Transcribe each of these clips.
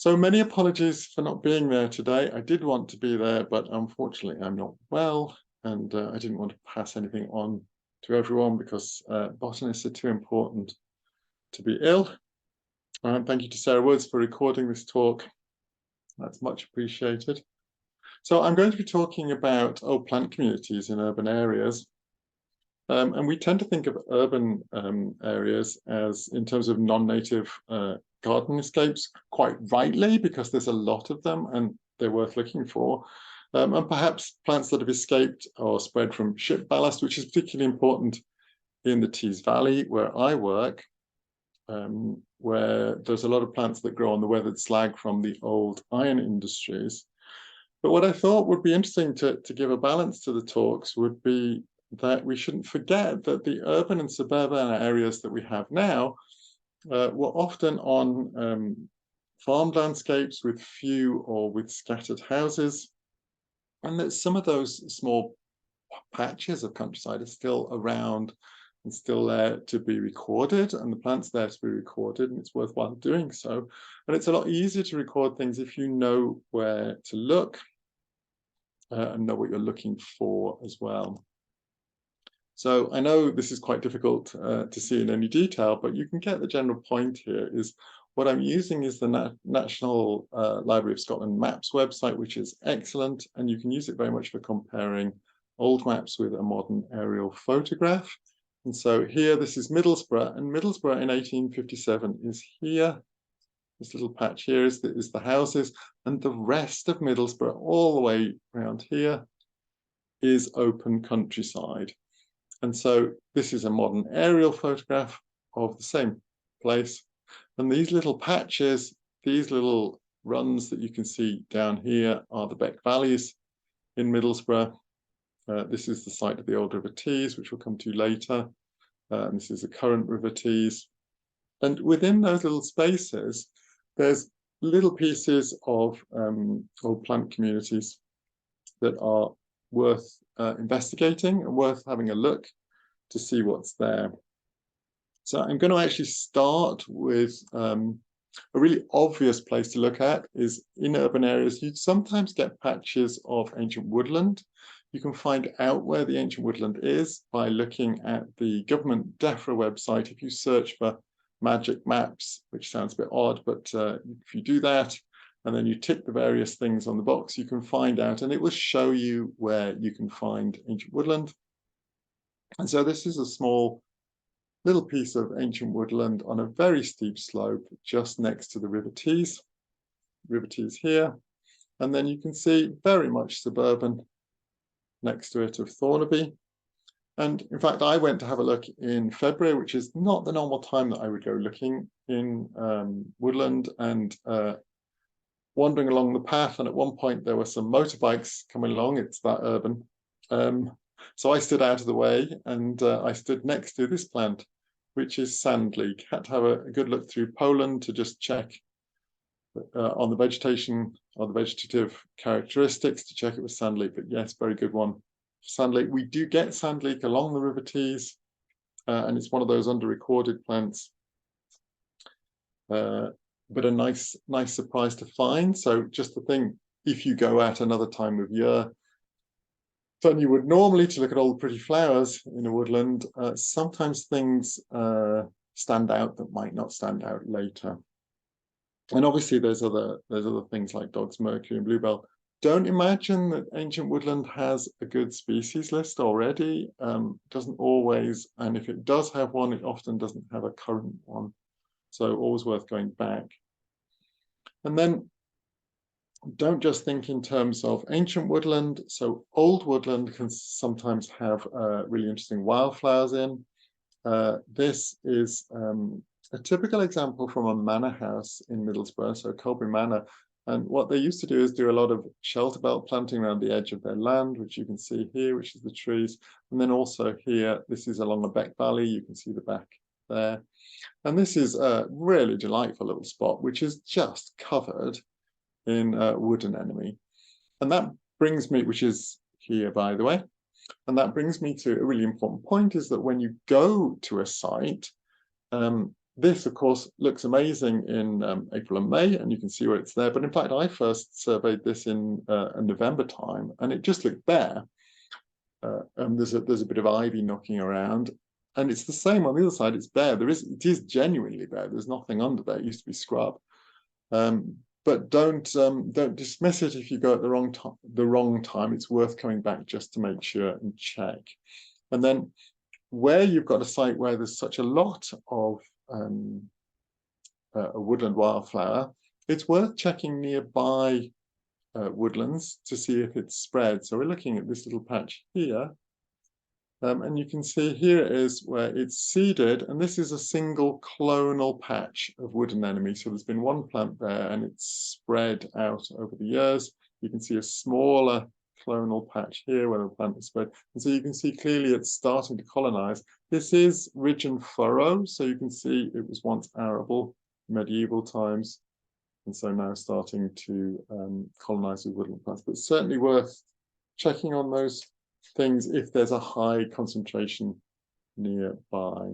So many apologies for not being there today. I did want to be there, but unfortunately I'm not well, and I didn't want to pass anything on to everyone because botanists are too important to be ill. Thank you to Sarah Woods for recording this talk. That's much appreciated. So I'm going to be talking about plant communities in urban areas. And we tend to think of urban areas as in terms of non-native garden escapes, quite rightly, because there's a lot of them and they're worth looking for. And perhaps plants that have escaped or spread from ship ballast, which is particularly important in the Tees Valley, where I work, where there's a lot of plants that grow on the weathered slag from the old iron industries. But what I thought would be interesting to give a balance to the talks would be that we shouldn't forget that the urban and suburban areas that we have now were often on farmed landscapes with few or with scattered houses, and that some of those small patches of countryside are still around and still there to be recorded, and the plants there to be recorded, and it's worthwhile doing so. And it's a lot easier to record things if you know where to look and know what you're looking for as well. So I know this is quite difficult to see in any detail, but you can get the general point here. Is what I'm using is the National Library of Scotland Maps website, which is excellent, and you can use it very much for comparing old maps with a modern aerial photograph. And so here, this is Middlesbrough, and Middlesbrough in 1857 is here. This little patch here is the houses, and the rest of Middlesbrough, all the way around here, is open countryside. And so this is a modern aerial photograph of the same place. And these little patches, these little runs that you can see down here are the Beck Valleys in Middlesbrough. This is the site of the old River Tees, which we'll come to later. This is the current River Tees. And within those little spaces, there's little pieces of old plant communities that are worth investigating and worth having a look to see what's there. So I'm going to actually start with a really obvious place to look at is in urban areas. You sometimes get patches of ancient woodland. You can find out where the ancient woodland is by looking at the government DEFRA website. If you search for magic maps, which sounds a bit odd, but if you do that, and then you tick the various things on the box, you can find out, and it will show you where you can find ancient woodland. And so this is a small little piece of ancient woodland on a very steep slope just next to the River Tees. River Tees here. And then you can see very much suburban next to it of Thornaby. And in fact, I went to have a look in February, which is not the normal time that I would go looking in woodland, and wandering along the path, and at one point there were some motorbikes coming along. It's that urban. So I stood out of the way, and I stood next to this plant, which is sandleek. Had to have a good look through Poland to just check on the vegetation or the vegetative characteristics to check it was sandleek. But yes, very good one. Sandleek. We do get sandleek along the River Tees, and it's one of those under-recorded plants. But a nice surprise to find. So just the thing, if you go at another time of year than you would normally to look at all the pretty flowers in a woodland, sometimes things stand out that might not stand out later. And obviously there's other things like dog's mercury and bluebell. Don't imagine that ancient woodland has a good species list already. Doesn't always, and if it does have one, it often doesn't have a current one. So always worth going back. And then don't just think in terms of ancient woodland. So old woodland can sometimes have really interesting wildflowers in. This is a typical example from a manor house in Middlesbrough, so Colbury Manor. And what they used to do is do a lot of shelter belt planting around the edge of their land, which you can see here, which is the trees. And then also here, this is along the Beck Valley. You can see the back there. And this is a really delightful little spot, which is just covered in wood anemone. And that brings me, which is here, by the way, and that brings me to a really important point, is that when you go to a site, This, of course, looks amazing in April and May, and you can see where it's there. But in fact, I first surveyed this in November time, and it just looked bare. And there's a bit of ivy knocking around, and it's the same on the other side. It's bare. It is genuinely bare. There's nothing under there. It used to be scrub. But don't dismiss it if you go at the wrong time. It's worth coming back just to make sure and check. And then where you've got a site where there's such a lot of a woodland wildflower, it's worth checking nearby woodlands to see if it's spread. So we're looking at this little patch here, and you can see here it is where it's seeded, and this is a single clonal patch of wood anemone. So there's been one plant there, and it's spread out over the years. You can see a smaller clonal patch here where the plant is spread, and so you can see clearly it's starting to colonize. This is ridge and furrow, so you can see it was once arable, medieval times, and so now starting to colonize with woodland plants. But certainly worth checking on those things if there's a high concentration nearby.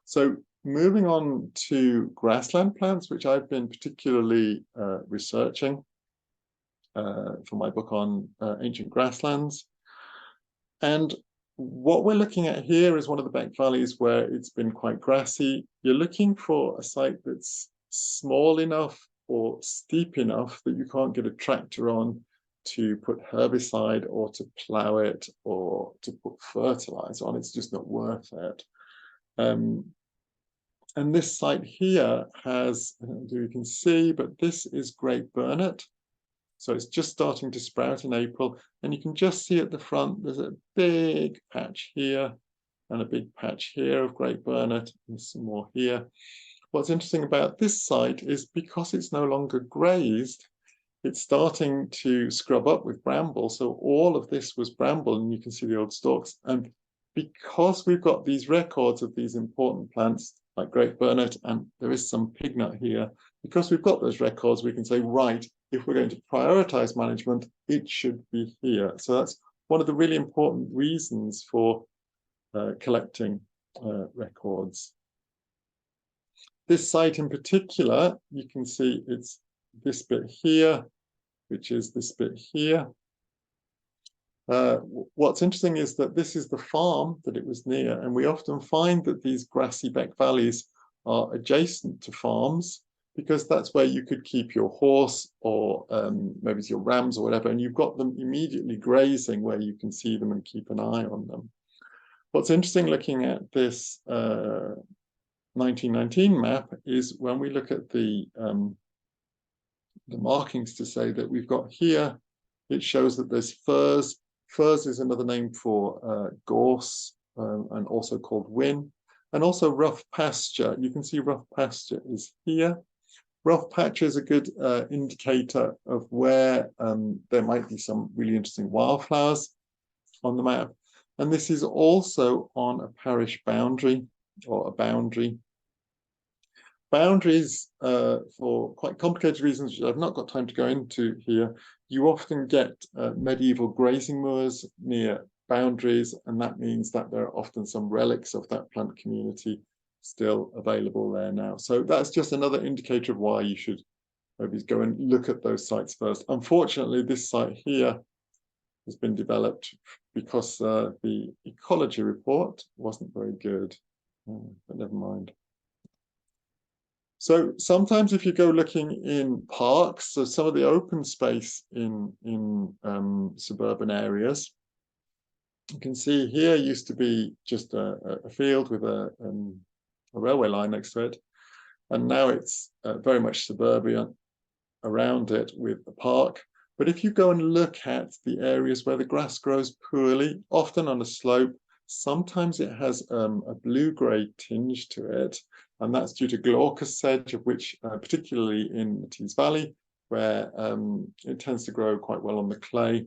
So moving on to grassland plants, which I've been particularly researching for my book on ancient grasslands. And what we're looking at here is one of the back valleys where it's been quite grassy. You're looking for a site that's small enough or steep enough that you can't get a tractor on to put herbicide or to plow it or to put fertilizer on. It's just not worth it. And this site here has, I don't know if you can see, but this is great burnet. So it's just starting to sprout in April, and you can just see at the front, there's a big patch here and a big patch here of great burnet and some more here. What's interesting about this site is because it's no longer grazed, it's starting to scrub up with bramble. So all of this was bramble, and you can see the old stalks. And because we've got these records of these important plants like great burnet, and there is some pignut here, because we've got those records, we can say, right, if we're going to prioritize management, it should be here. So that's one of the really important reasons for collecting records. This site in particular, you can see it's this bit here, which is this bit here. What's interesting is that this is the farm that it was near, and we often find that these grassy back valleys are adjacent to farms, because that's where you could keep your horse or maybe it's your rams or whatever, and you've got them immediately grazing where you can see them and keep an eye on them. What's interesting looking at this 1919 map is when we look at the markings to say that we've got here, it shows that there's furze. Furze is another name for gorse and also called whin, and also rough pasture. You can see rough pasture is here. Rough pasture is a good indicator of where there might be some really interesting wildflowers on the map. And this is also on a parish boundary or a boundary. Boundaries, for quite complicated reasons, which I've not got time to go into here, you often get medieval grazing moors near boundaries, and that means that there are often some relics of that plant community still available there now. So that's just another indicator of why you should maybe go and look at those sites first. Unfortunately, this site here has been developed because the ecology report wasn't very good, but never mind. So sometimes if you go looking in parks, so some of the open space in suburban areas, you can see here used to be just a field with a railway line next to it, and now it's very much suburban around it with the park. But if you go and look at the areas where the grass grows poorly, often on a slope, sometimes it has a blue-grey tinge to it, and that's due to glaucous sedge, of which particularly in the Tees Valley, where it tends to grow quite well on the clay.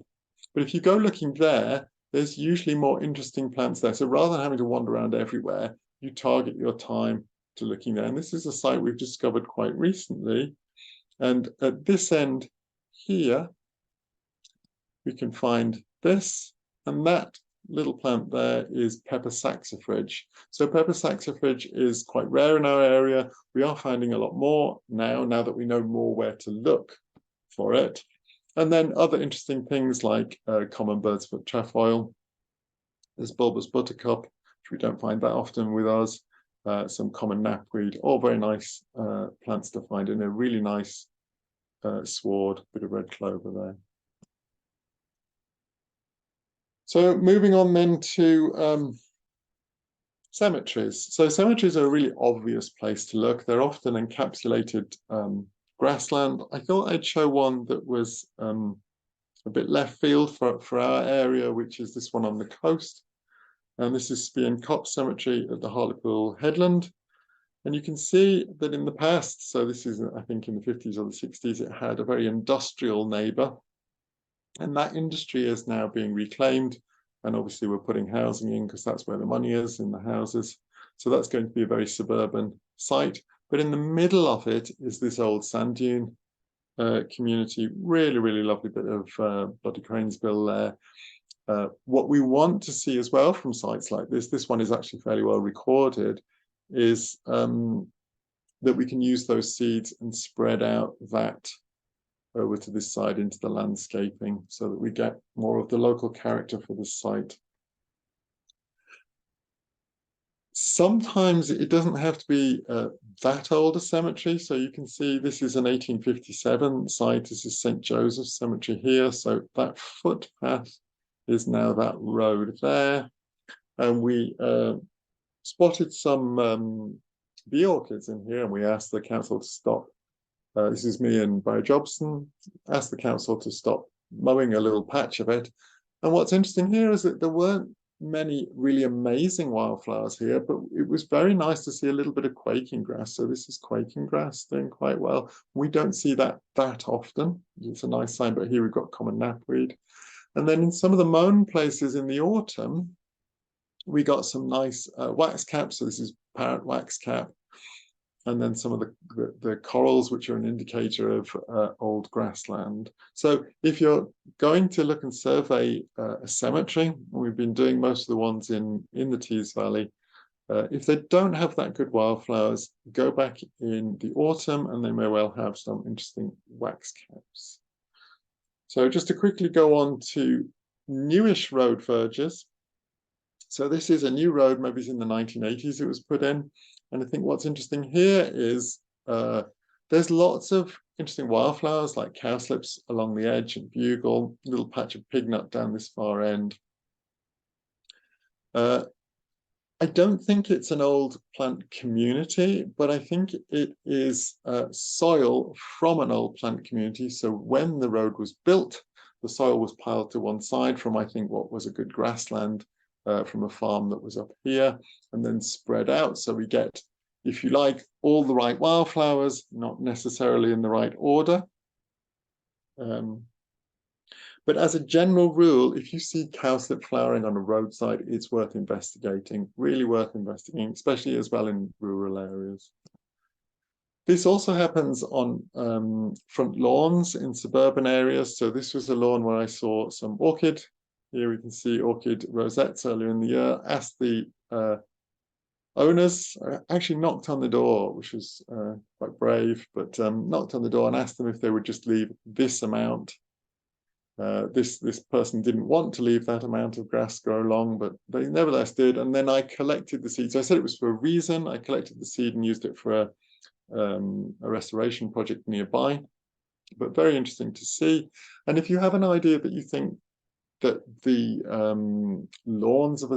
But if you go looking there, there's usually more interesting plants there. So rather than having to wander around everywhere, you target your time to looking there. And this is a site we've discovered quite recently. And at this end here, we can find this, and that little plant there is pepper saxifrage. So pepper saxifrage is quite rare in our area. We are finding a lot more now that we know more where to look for it. And then other interesting things like common bird's foot trefoil. There's bulbous buttercup, which we don't find that often with us. Some common knapweed, all very nice plants to find in a really nice sward, bit of red clover there. So moving on then to cemeteries. So cemeteries are a really obvious place to look. They're often encapsulated grassland. I thought I'd show one that was a bit left field for our area, which is this one on the coast. And this is Spian Copse Cemetery at the Hartlepool Headland. And you can see that in the past, so this is, I think, in the 50s or the 60s, it had a very industrial neighbour. And that industry is now being reclaimed. And obviously we're putting housing in because that's where the money is, in the houses. So that's going to be a very suburban site. But in the middle of it is this old sand dune community. Really, really lovely bit of Bloody Cranesbill there. What we want to see as well from sites like this one is actually fairly well recorded, is that we can use those seeds and spread out that over to this side into the landscaping so that we get more of the local character for the site. Sometimes it doesn't have to be that old a cemetery. So you can see this is an 1857 site. This is St. Joseph's Cemetery here. So that footpath is now that road there. And we spotted some bee orchids in here, and we asked the council to stop. This is me and Barry Jobson. Asked the council to stop mowing a little patch of it. And what's interesting here is that there weren't many really amazing wildflowers here, but it was very nice to see a little bit of quaking grass. So this is quaking grass doing quite well. We don't see that often. It's a nice sign, but here we've got common knapweed. And then in some of the mown places in the autumn, we got some nice wax caps. So this is parrot wax cap. And then some of the corals, which are an indicator of old grassland. So if you're going to look and survey a cemetery, and we've been doing most of the ones in the Tees Valley, if they don't have that good wildflowers, go back in the autumn and they may well have some interesting wax caps. So just to quickly go on to newish road verges. So this is a new road, maybe it's in the 1980s it was put in. And I think what's interesting here is there's lots of interesting wildflowers like cowslips along the edge and bugle, little patch of pignut down this far end. I don't think it's an old plant community, but I think it is soil from an old plant community. So when the road was built, the soil was piled to one side from, I think, what was a good grassland from a farm that was up here, and then spread out. So we get, if you like, all the right wildflowers, not necessarily in the right order. But as a general rule, if you see cowslip flowering on a roadside, it's worth investigating, really worth investigating, especially as well in rural areas. This also happens on front lawns in suburban areas. So this was a lawn where I saw some orchid. Here we can see orchid rosettes earlier in the year. Asked the owners, actually knocked on the door, which was quite brave, but knocked on the door and asked them if they would just leave this amount. This person didn't want to leave that amount of grass grow long, but they nevertheless did. And then I collected the seeds. So I said it was for a reason. I collected the seed and used it for a restoration project nearby. But very interesting to see. And if you have an idea that you think that the lawns of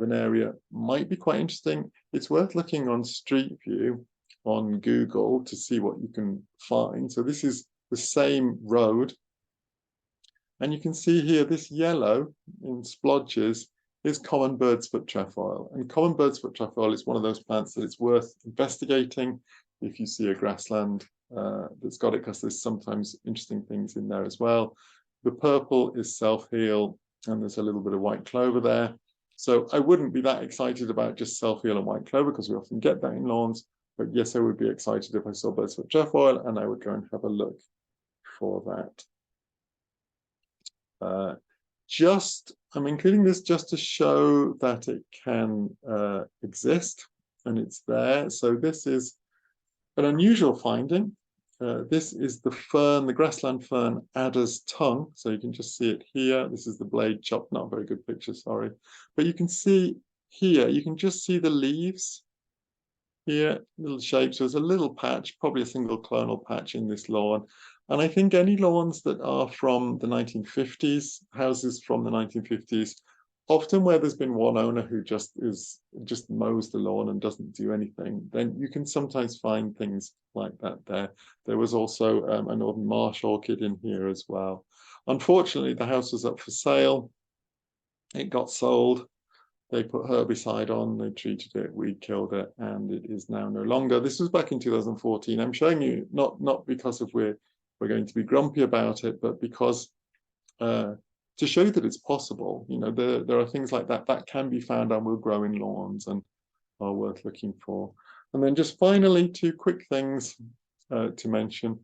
an area might be quite interesting, it's worth looking on Street View on Google to see what you can find. So this is the same road. And you can see here this yellow in splodges is common bird's foot trefoil. And common bird's foot trefoil is one of those plants that it's worth investigating if you see a grassland that's got it, because there's sometimes interesting things in there as well. The purple is self-heal, and there's a little bit of white clover there. So I wouldn't be that excited about just self-heal and white clover, because we often get that in lawns. But yes, I would be excited if I saw bird's foot trefoil, and I would go and have a look for that. I'm including this just to show that it can exist, and it's there. So this is an unusual finding. This is the fern, the grassland fern adder's tongue. So you can just see it here. This is the blade chopped, not a very good picture, sorry. But you can see here, you can just see the leaves here, little shapes. There's a little patch, probably a single clonal patch in this lawn. And I think any lawns that are from the 1950s, houses from the 1950s, often where there's been one owner who just mows the lawn and doesn't do anything, then you can sometimes find things like that there. There was also a northern marsh orchid in here as well. Unfortunately, the house was up for sale. It got sold. They put herbicide on, they treated it, we killed it, and it is now no longer. This was back in 2014. I'm showing you not because of we're going to be grumpy about it, but because to show that it's possible. You know, there are things like that that can be found and will grow in lawns and are worth looking for. And then just finally, two quick things to mention.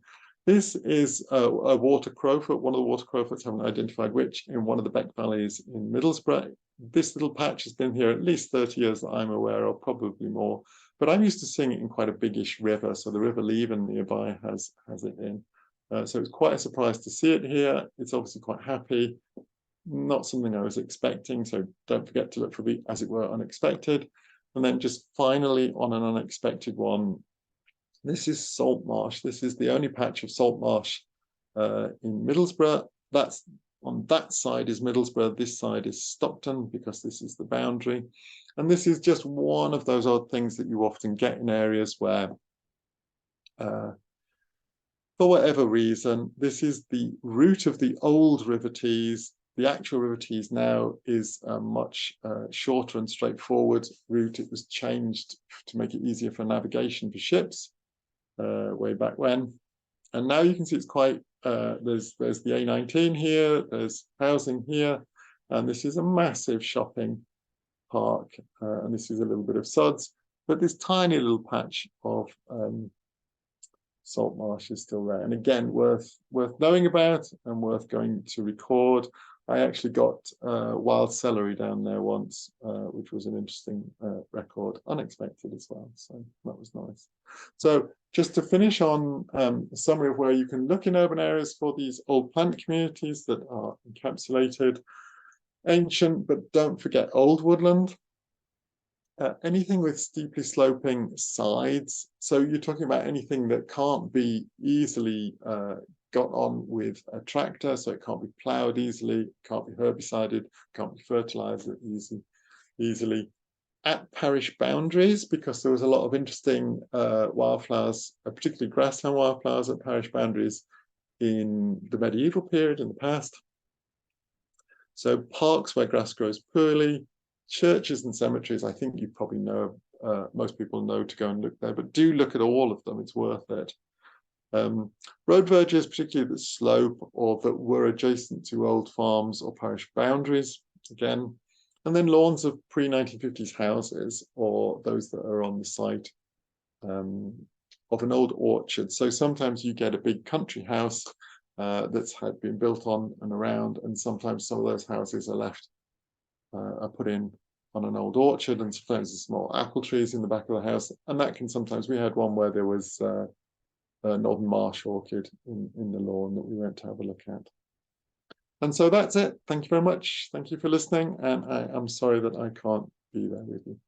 This is a water crowfoot, one of the water crowfoots, haven't identified which, in one of the Beck Valleys in Middlesbrough. This little patch has been here at least 30 years that I'm aware of, probably more. But I'm used to seeing it in quite a biggish river. So the River Leven nearby has it in. So it's quite a surprise to see it here. It's obviously quite happy. Not something I was expecting. So don't forget to look for the, as it were, unexpected. And then just finally on an unexpected one, this is salt marsh. This is the only patch of salt marsh in Middlesbrough. That's on that side is Middlesbrough. This side is Stockton because this is the boundary. And this is just one of those odd things that you often get in areas where, for whatever reason, this is the route of the old River Tees. The actual River Tees now is a much shorter and straightforward route. It was changed to make it easier for navigation for ships way back when. And now you can see it's quite, there's the A19 here, there's housing here, and this is a massive shopping park, and this is a little bit of sods, but this tiny little patch of salt marsh is still there. And again, worth knowing about and worth going to record. I actually got wild celery down there once, which was an interesting record, unexpected as well. So that was nice. So just to finish on a summary of where you can look in urban areas for these old plant communities that are encapsulated, ancient, but don't forget old woodland. Anything with steeply sloping sides. So you're talking about anything that can't be easily got on with a tractor, so it can't be ploughed easily, can't be herbicided, can't be fertilized easily. At parish boundaries, because there was a lot of interesting wildflowers, particularly grassland wildflowers at parish boundaries in the medieval period in the past. So parks where grass grows poorly, churches and cemeteries, I think you probably know, most people know to go and look there, but do look at all of them, it's worth it. Road verges, particularly that slope or that were adjacent to old farms or parish boundaries, again. And then lawns of pre-1950s houses or those that are on the site of an old orchard. So sometimes you get a big country house that's had been built on and around, and sometimes some of those houses are left, are put in on an old orchard, and sometimes there's small apple trees in the back of the house. And that can sometimes, we had one where there was a northern marsh orchid in the lawn that we went to have a look at. And so that's it. Thank you very much. Thank you for listening. And I'm sorry that I can't be there with you.